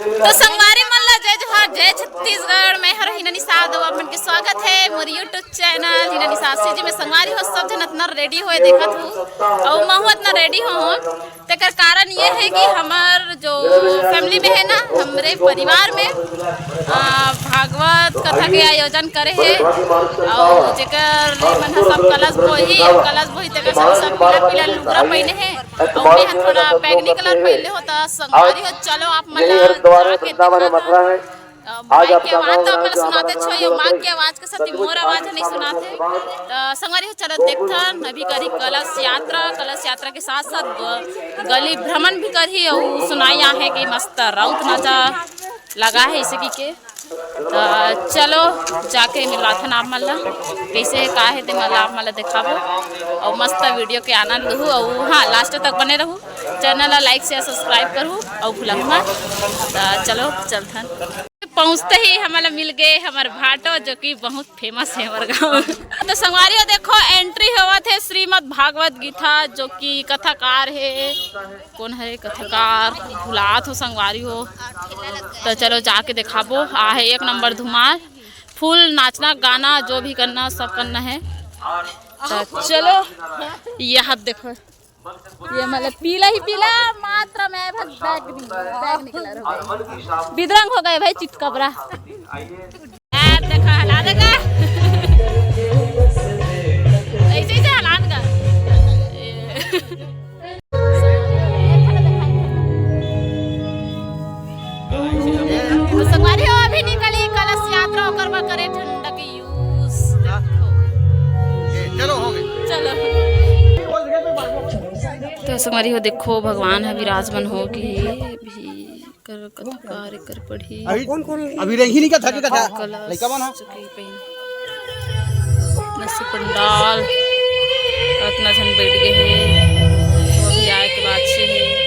तो संगवारी मल्ला जय जोहार जय छत्तीसगढ़ में हर हिननी साथ अपन के स्वागत है मोर यूट्यूब चैनल हिननी साथ से जी में संगवारी हो सब जन इतना रेडी होए देखत हूँ और मैं हूँ इतना रेडी हूँ तेकर कारण ये है कि हमार जो फैमिली में है ना हमारे परिवार में भागवत कथा के आयोजन करे है और जेकर मन सब कलश बोही तेकर सब पीला पीला लुगरा पहने है और मैं थोड़ा बैगनी कलर पहले होता संगवारी हो चलो आप मतलब आज आपकी आवाज तो अपन सुनाते छो ये माँ की आवाज के साथ मोर आवाज नहीं सुनाते संगवारी हो चलो देखथन अभी करी कलश यात्रा के साथ साथ गली भ्रमण भी करी और सुनाया है कि मस्त राउत नाचा लगा है इसे की के चलो जाके मिलवाथन आप मल्ला कैसे का है ते मला आप मल्ला दिखाबो और मस्त वीडियो के आनंद लूँ और हाँ लास्ट तक बने रहूँ चैनल ला लाइक शेयर सब्सक्राइब करूँ और भूलूँ मत चलो चलथन पहुँचते ही हमारा मिल गए हमारे भाटो जो कि बहुत फेमस है हमारे गाँव तो संगवारी देखो एंट्री हुआ थे श्रीमद् भागवत गीता जो कि कथाकार है कौन है कथाकार भुलात हो संगवारी हो तो चलो जाके दिखाबो आ है एक नंबर धुमाल फुल नाचना गाना जो भी करना सब करना है तो चलो यह देखो ये मतलब पीला ही पीला मात्रा में बैग कलर हो गया बिदरंग हो गए भाई चितकबरा देखा हला देगा ऐसे ही हलान का तो संगवारी हो अभी निकली कलश यात्रा करवा करे ठंडा के यूज चलो हो गए चलो तो संगवारी हो देखो भगवान है विराजमान होगी भी कर कथाकार कर पढ़ी अभी रही नहीं कथा की कथा लइका बना नसे पंडाल इतना जन बैठ गए हैं वो भी आए के बाद से है